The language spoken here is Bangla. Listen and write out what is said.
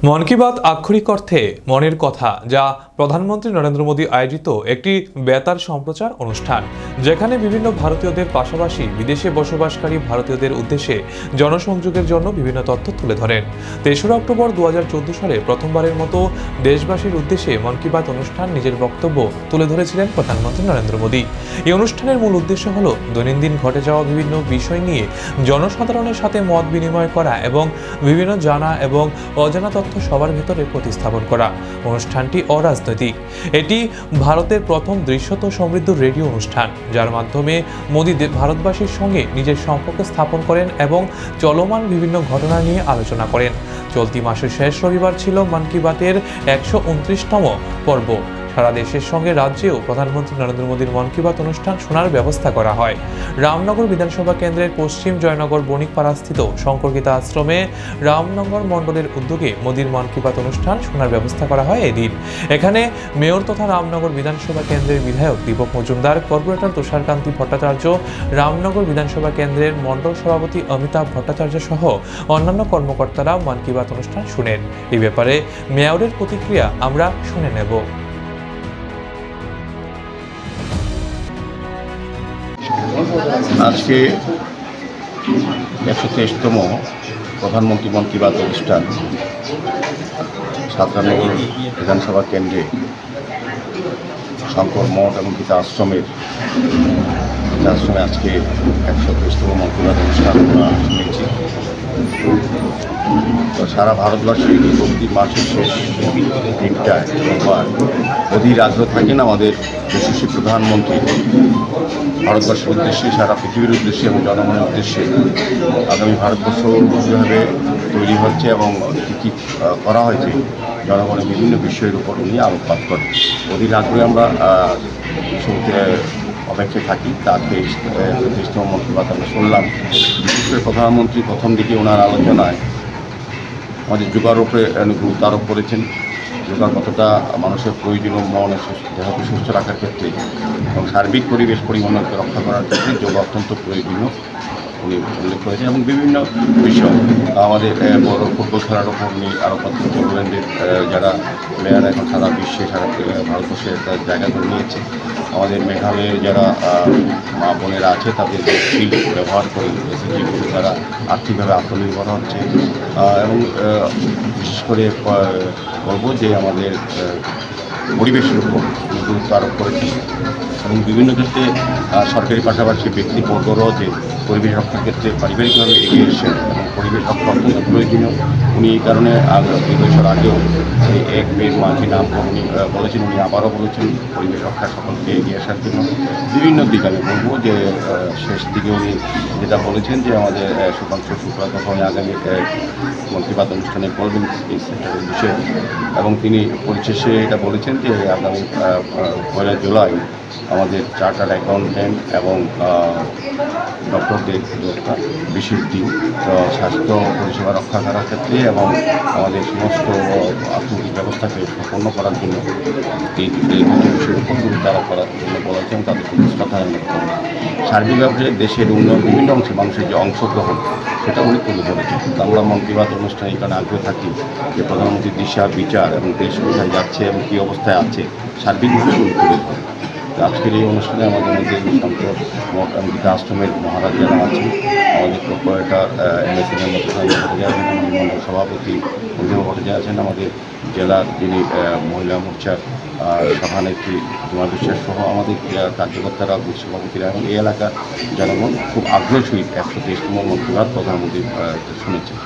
মন কি বাত আক্ষরিক অর্থে মনের কথা, যা প্রধানমন্ত্রী নরেন্দ্র মোদী আয়োজিত একটি বেতার সম্প্রচার অনুষ্ঠান, যেখানে বিভিন্ন ভারতীয়দের পাশাপাশি বিদেশে বসবাসকারী ভারতীয়দের উদ্দেশ্যে জনসংযোগের জন্য বিভিন্ন তথ্য তুলে ধরেন। ৩রা অক্টোবর ২০১৪ সালে প্রথমবারের মতো দেশবাসীর উদ্দেশ্যে মন কি বাত অনুষ্ঠান নিজের বক্তব্য তুলে ধরেছিলেন প্রধানমন্ত্রী নরেন্দ্র মোদী। এই অনুষ্ঠানের মূল উদ্দেশ্য হল দৈনন্দিন ঘটে যাওয়া বিভিন্ন বিষয় নিয়ে জনসাধারণের সাথে মত বিনিময় করা এবং বিভিন্ন জানা এবং অজানা তথ্য সবার ভেতরে প্রতিস্থাপন করা। অনুষ্ঠানটি অরাজনৈতিক। এটি ভারতের প্রথম দৃশ্যত সমৃদ্ধ রেডিও অনুষ্ঠান, যার মাধ্যমে মোদী ভারতবাসীর সঙ্গে নিজের সম্পর্ক স্থাপন করেন এবং চলমান বিভিন্ন ঘটনা নিয়ে আলোচনা করেন। চলতি মাসের শেষ রবিবার ছিল মন কি বাতের ১২৯তম পর্ব। সারা দেশের সঙ্গে রাজ্যেও প্রধানমন্ত্রী নরেন্দ্র মোদীর মন কি বাত অনুষ্ঠান শোনার ব্যবস্থা করা হয়। রামনগর বিধানসভা কেন্দ্রের পশ্চিম জয়নগর বণিকপাড়াস্থিত শঙ্করগীতা আশ্রমে রামনগর মণ্ডলের উদ্যোগে মোদীর মন কি বাত অনুষ্ঠান শোনার ব্যবস্থা করা হয় এদিন। এখানে মেয়র তথা রামনগর বিধানসভা কেন্দ্রের বিধায়ক দীপক মজুমদার, কর্পোরেটর তুষারকান্তি ভট্টাচার্য, রামনগর বিধানসভা কেন্দ্রের মণ্ডল সভাপতি অমিতাভ ভট্টাচার্য সহ অন্যান্য কর্মকর্তারা মন কি বাত অনুষ্ঠান শুনেন। এই ব্যাপারে মেয়রের প্রতিক্রিয়া আমরা শুনে নেব। আজকে ১২৩তম প্রধানমন্ত্রী মন কি বাত অনুষ্ঠান সাতরানগর বিধানসভা কেন্দ্রে শঙ্কর মঠ এবং গীতা আশ্রমে আজকে ১২৩তম মন কি বাত অনুষ্ঠান শুনেছি। তো সারা ভারতবর্ষে প্রতি মাসের শেষ দিনটায় অধীর আগ্রহ থাকেন আমাদের যশস্বী প্রধানমন্ত্রী ভারতবর্ষের উদ্দেশ্যে, সারা পৃথিবীর উদ্দেশ্যে এবং জনগণের উদ্দেশ্যে আগামী ভারতবর্ষ কীভাবে তৈরি হচ্ছে এবং কী কী করা হয়েছে জনগণের বিভিন্ন বিষয়ের উপর উনি আলোকপাত করেন। অধীর আগ্রহে আমরা শুনতে অপেক্ষায় থাকি। তা আজকে ৩০তম মন কি বাত আমরা শুনলাম। বিশেষ করে প্রধানমন্ত্রী প্রথম দিকে ওনার আলোচনায় আমাদের যোগার উপরে গুরুত্ব আরোপ করেছেন। যোগা কতটা মানুষের প্রয়োজনীয়, মনের দেহকে সুস্থ রাখার ক্ষেত্রে এবং সার্বিক পরিবেশ পরিমাণকে রক্ষা করার ক্ষেত্রে যোগ অত্যন্ত প্রয়োজনীয় উনি উল্লেখ করেছেন। এবং বিভিন্ন বিষয় আমাদের বড় ফুটবল খেলার ওপর উনি আরও বললেন যে যারা প্লেয়ার এখন সারা বিশ্বে, সারা ভারতবর্ষে একটা জায়গা করে নিয়েছে। আমাদের মেঘালয়ের যারা মা বোনেরা আছে তাদের স্কিল ব্যবহার করে এসএসজিগুলো তারা আর্থিকভাবে আত্মনির্ভর হচ্ছে। এবং বিশেষ করে বলব যে আমাদের পরিবেশের উপর গুরুত্ব আরোপ করেছে এবং বিভিন্ন ক্ষেত্রে সরকারি পাশাপাশি ব্যক্তিবর্গরাও যে পরিবেশ রক্ষার ক্ষেত্রে পারিবারিকভাবে এগিয়ে এসেছেন এবং পরিবেশ রক্ষা অত্যন্ত প্রয়োজনীয়। উনি এই কারণে ২ বছর আগেও এক পেড় মা কি নাম উনি বলেছেন, উনি আবারও বলেছেন পরিবেশ রক্ষা সকলকে এগিয়ে আসার জন্য বিভিন্ন দিক। আমি বলবো যে শেষ দিকে উনি যেটা বলেছেন যে আমাদের সুকান্ত শুক্লা কথা উনি আগামী মন কি বাত অনুষ্ঠানে বলবেন এই সেক্টরের বিষয়ে। এবং তিনি পরিশেষে এটা বলেছেন যে আগামী ১ জুলাই আমাদের চার্টার্ড অ্যাকাউন্ট্যান্ট এবং ডক্টরদের একটা বিশেষ দিন স্বাস্থ্য পরিষেবা রক্ষা করার ক্ষেত্রে এবং আমাদের সমস্ত অর্থনৈতিক ব্যবস্থাকে সম্পন্ন করার জন্য এই দুটো বিষয়ের উপর গুরুত্ব আরোপ করার জন্য বলেছেন। তাদের প্রতিষ্ঠাতা সার্বিকভাবে দেশের উন্নয়ন বিভিন্ন অংশে মানুষের যে অংশগ্রহণ সেটা উনি তুলে ধরেছেন। আমরা মন কি বাত অনুষ্ঠানে এখানে আগ্রহে থাকি যে প্রধানমন্ত্রীর দিশা বিচার এবং দেশ কোথায় যাচ্ছে এবং কী অবস্থায় আছে সার্বিকভাবে উনি তুলে ধরেন। আজকের এই অনুষ্ঠানে আমাদের মধ্যে শঙ্কর মঠ এবং গীতা আশ্রমের মহারাজ যারা আছেন, আমাদের কর্পোরেটর এমএসএনের মণ্ডল সভাপতি অন্তিম ভট্টাচার্য আছেন, আমাদের জেলার যিনি মহিলা মোর্চার সভানেত্রী জুমা বিশ্বাস সহ আমাদের কার্যকর্তারা, সভাপতিরা এবং এই এলাকার জনগণ খুব আগ্রহের সহিত ১২৩তম মন কি বাত প্রধানমন্ত্রী শুনেছেন।